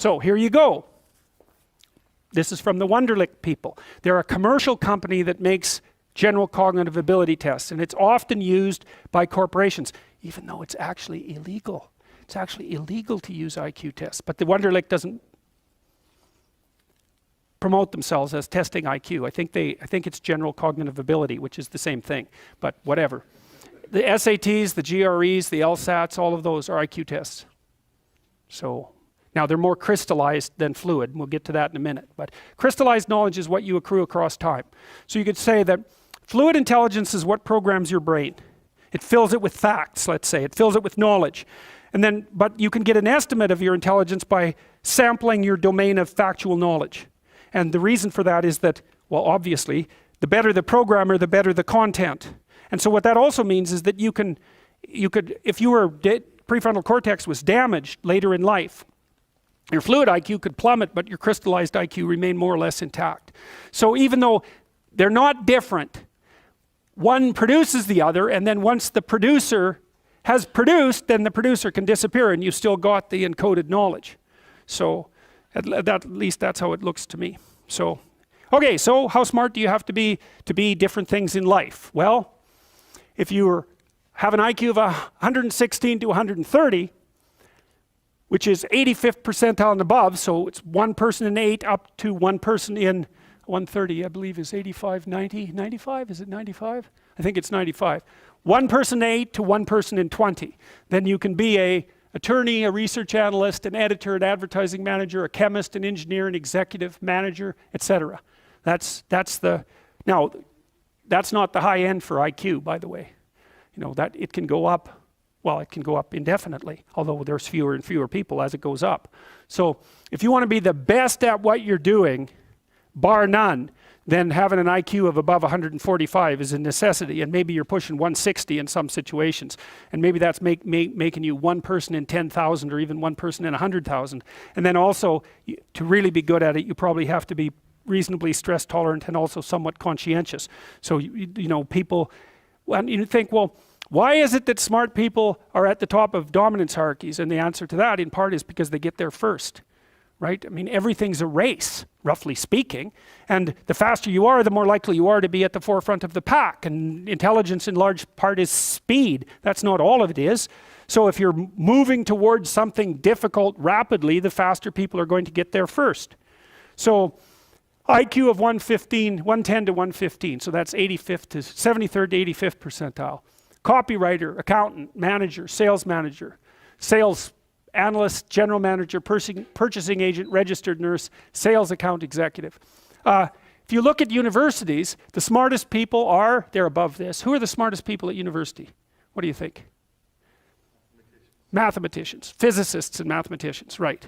So here you go. This is from the Wonderlic people. They're a commercial company that makes general cognitive ability tests, and it's often used by corporations, even though it's actually illegal. It's actually illegal to use IQ tests, but the Wonderlic doesn't promote themselves as testing IQ. I think it's general cognitive ability, which is the same thing, but whatever. The SATs, the GREs, the LSATs, all of those are IQ tests. So now they're more crystallized than fluid, and we'll get to that in a minute. But crystallized knowledge is what you accrue across time. So you could say that fluid intelligence is what programs your brain. It fills it with facts, let's say. It fills it with knowledge. And then, but you can get an estimate of your intelligence by sampling your domain of factual knowledge. And the reason for that is that, well, obviously, the better the programmer, the better the content. And so what that also means is that you could, if your prefrontal cortex was damaged later in life, your fluid IQ could plummet, but your crystallized IQ remain more or less intact. So even though they're not different, one produces the other, and then once the producer has produced, then the producer can disappear and you still got the encoded knowledge. So at least that's how it looks to me. So, okay, so how smart do you have to be different things in life? Well, if you have an IQ of 116 to 130, which is 85th percentile and above, so it's one person in 8 up to one person in 130, I believe is 85, 90, 95, is it 95? I think it's 95. One person in 8 to one person in 20. Then you can be an attorney, a research analyst, an editor, an advertising manager, a chemist, an engineer, an executive manager, etc. That's now, that's not the high end for IQ, by the way. You know, that it can go up, well, it can go up indefinitely, although there's fewer and fewer people as it goes up. So if you want to be the best at what you're doing, bar none, then having an IQ of above 145 is a necessity, and maybe you're pushing 160 in some situations, and maybe that's making you one person in 10,000 or even one person in 100,000. And then also, to really be good at it, you probably have to be reasonably stress tolerant and also somewhat conscientious. So you know, people, when you think, well, why is it that smart people are at the top of dominance hierarchies? And the answer to that in part is because they get there first. Right? I mean, everything's a race, roughly speaking, and the faster you are, the more likely you are to be at the forefront of the pack, and intelligence in large part is speed. That's not all of it is. So if you're moving towards something difficult rapidly, the faster people are going to get there first. So IQ of 110 to 115, so that's 85th to 73rd to 85th percentile. Copywriter, accountant, manager, sales analyst, general manager, purchasing agent, registered nurse, sales account executive. If you look at universities, the smartest people are, they're above this. Who are the smartest people at university? What do you think? Mathematicians, physicists and mathematicians, right.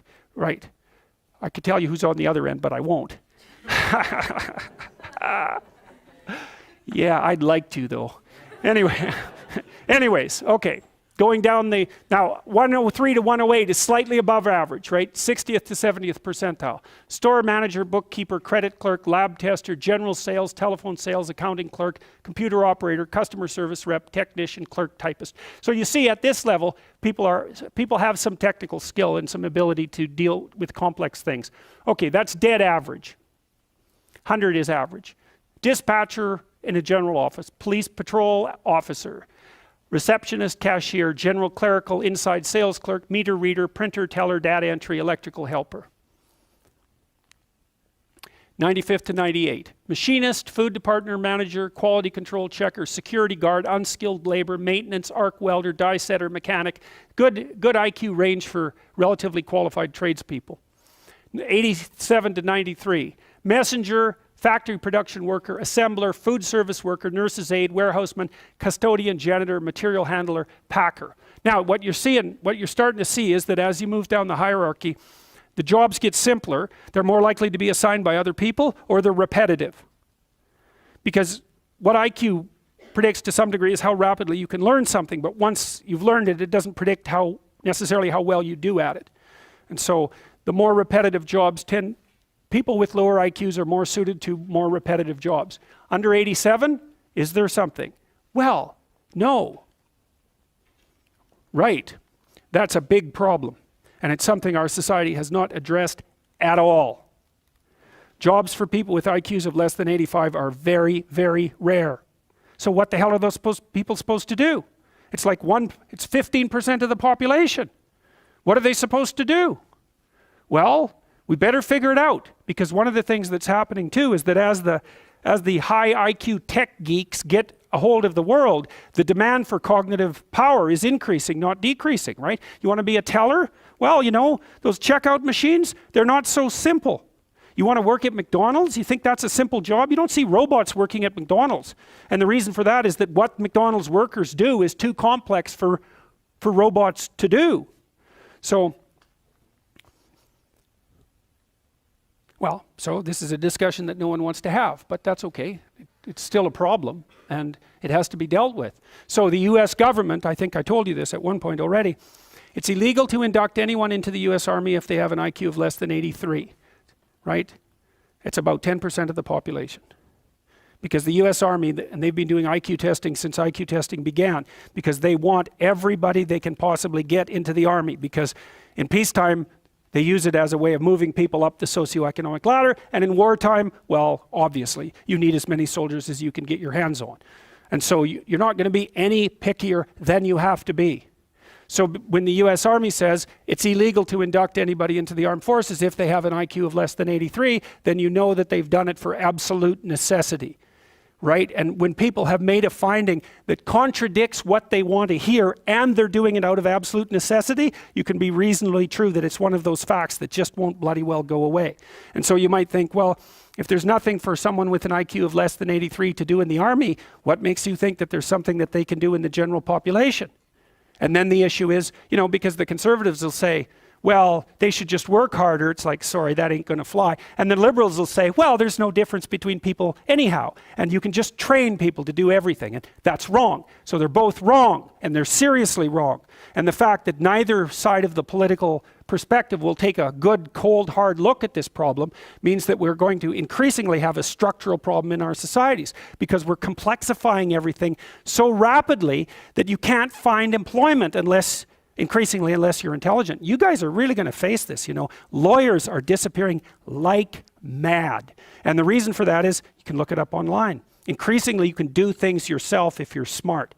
I could tell you who's on the other end, but I won't. Yeah, I'd like to though. Anyway, anyways, okay. Going down the, now 103 to 108 is slightly above average, right? 60th to 70th percentile. Store manager, bookkeeper, credit clerk, lab tester, general sales, telephone sales, accounting clerk, computer operator, customer service rep, technician, clerk, typist. So you see at this level, people have some technical skill and some ability to deal with complex things. Okay, that's dead average. 100 is average. Dispatcher in a general office, police patrol officer, receptionist, cashier, general clerical, inside sales clerk, meter reader, printer, teller, data entry, electrical helper. 95th to 98. Machinist, food department manager, quality control checker, security guard, unskilled labor, maintenance, arc welder, die setter, mechanic. Good IQ range for relatively qualified tradespeople. 87 to 93. Messenger, factory production worker, assembler, food service worker, nurse's aide, warehouseman, custodian, janitor, material handler, packer. Now, what you're starting to see is that as you move down the hierarchy, the jobs get simpler. They're more likely to be assigned by other people, or they're repetitive. Because what IQ predicts to some degree is how rapidly you can learn something, but once you've learned it, it doesn't predict necessarily how well you do at it. And so the more repetitive jobs people with lower IQs are more suited to more repetitive jobs. Under 87, is there something? Well, no. Right. That's a big problem. And it's something our society has not addressed at all. Jobs for people with IQs of less than 85 are very, very rare. So what the hell are those people supposed to do? It's like it's 15% of the population. What are they supposed to do? Well, we better figure it out, because one of the things that's happening too is that as the high IQ tech geeks get a hold of the world, the demand for cognitive power is increasing, not decreasing, right? You want to be a teller? Well, you know, those checkout machines, they're not so simple. You want to work at McDonald's? You think that's a simple job? You don't see robots working at McDonald's. And the reason for that is that what McDonald's workers do is too complex for robots to do. So this is a discussion that no one wants to have, but that's okay. It's still a problem, and it has to be dealt with. So the US government, I think I told you this at one point already, it's illegal to induct anyone into the US Army if they have an IQ of less than 83, right? It's about 10% of the population. Because the US Army, and they've been doing IQ testing since IQ testing began, because they want everybody they can possibly get into the Army, because in peacetime, they use it as a way of moving people up the socioeconomic ladder, and in wartime, well, obviously, you need as many soldiers as you can get your hands on. And so you're not going to be any pickier than you have to be. So when the US Army says it's illegal to induct anybody into the armed forces if they have an IQ of less than 83, then you know that they've done it for absolute necessity. Right? And when people have made a finding that contradicts what they want to hear, and they're doing it out of absolute necessity, you can be reasonably true that it's one of those facts that just won't bloody well go away. And so you might think, well, if there's nothing for someone with an IQ of less than 83 to do in the Army, what makes you think that there's something that they can do in the general population? And then the issue is, you know, because the conservatives will say, well, they should just work harder. It's like, sorry, that ain't going to fly. And the liberals will say, well, there's no difference between people anyhow, and you can just train people to do everything. And that's wrong. So they're both wrong, and they're seriously wrong. And the fact that neither side of the political perspective will take a good, cold, hard look at this problem means that we're going to increasingly have a structural problem in our societies, because we're complexifying everything so rapidly that you can't find employment unless you're intelligent. You guys are really going to face this, you know. Lawyers are disappearing like mad. And the reason for that is, you can look it up online. Increasingly, you can do things yourself if you're smart.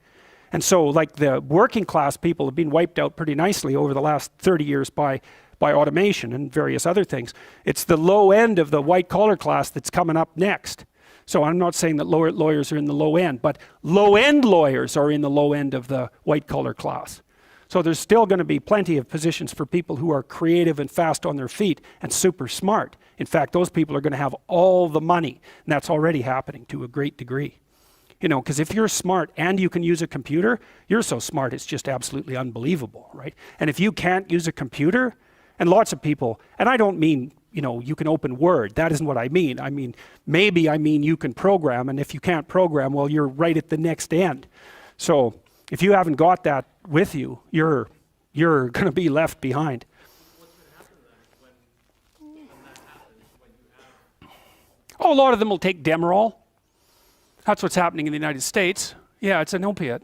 And so, like, the working class people have been wiped out pretty nicely over the last 30 years by automation and various other things. It's the low end of the white collar class that's coming up next. So I'm not saying that lawyers are in the low end, but low end lawyers are in the low end of the white collar class. So there's still going to be plenty of positions for people who are creative and fast on their feet and super smart. In fact, those people are going to have all the money, and that's already happening to a great degree. You know, because if you're smart and you can use a computer, you're so smart it's just absolutely unbelievable, right? And if you can't use a computer, and lots of people, and I don't mean, you know, you can open Word. That isn't what I mean. I mean, maybe I mean you can program, and if you can't program, well, you're right at the next end. So if you haven't got that with you, you're going to be left behind. What's going to happen then when that happens, when you have... Oh, a lot of them will take Demerol. That's what's happening in the United States. Yeah, it's an opiate.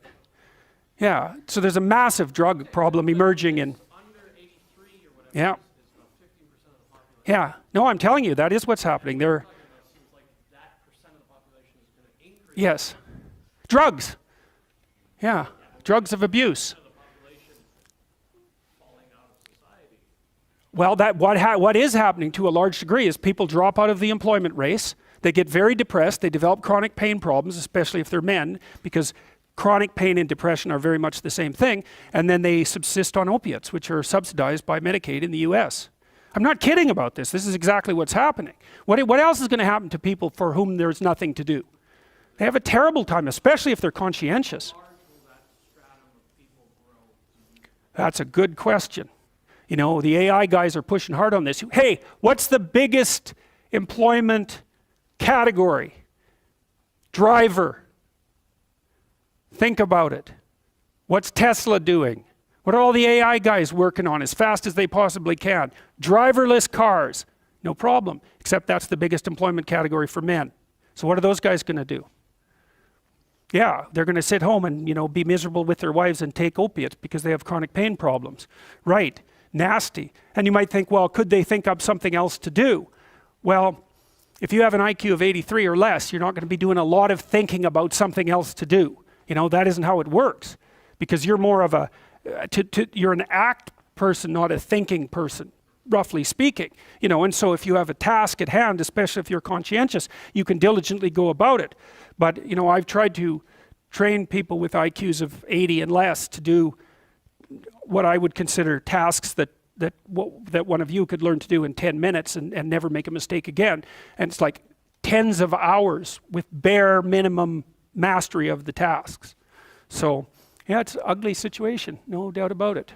Yeah, so there's a massive drug problem emerging in... Under 83 or whatever, yeah. Is about 15% of the population. Yeah, no, I'm telling you, that is what's happening. It seems like that percent of the population is going to increase. Yes. Drugs. Yeah, drugs of abuse. The population falling out of society. Well, what is happening to a large degree is people drop out of the employment race. They get very depressed. They develop chronic pain problems, especially if they're men, because chronic pain and depression are very much the same thing. And then they subsist on opiates, which are subsidized by Medicaid in the US. I'm not kidding about this. This is exactly what's happening. What else is going to happen to people for whom there's nothing to do? They have a terrible time, especially if they're conscientious. How large will that stratum of people grow? That's a good question. You know, the AI guys are pushing hard on this. Hey, what's the biggest employment category? Driver. Think about it. What's Tesla doing? What are all the AI guys working on as fast as they possibly can? Driverless cars. No problem, except that's the biggest employment category for men. So what are those guys going to do? Yeah, they're going to sit home and, you know, be miserable with their wives and take opiates because they have chronic pain problems. Right. nasty. And you might think, well, could they think up something else to do? Well, if you have an IQ of 83 or less, you're not going to be doing a lot of thinking about something else to do. You know, that isn't how it works, because you're more of a, you're an act person, not a thinking person, roughly speaking. You know, and so if you have a task at hand, especially if you're conscientious, you can diligently go about it. But, you know, I've tried to train people with IQs of 80 and less to do what I would consider tasks that one of you could learn to do in 10 minutes and never make a mistake again. And it's like tens of hours with bare minimum mastery of the tasks. So, yeah, it's an ugly situation, no doubt about it.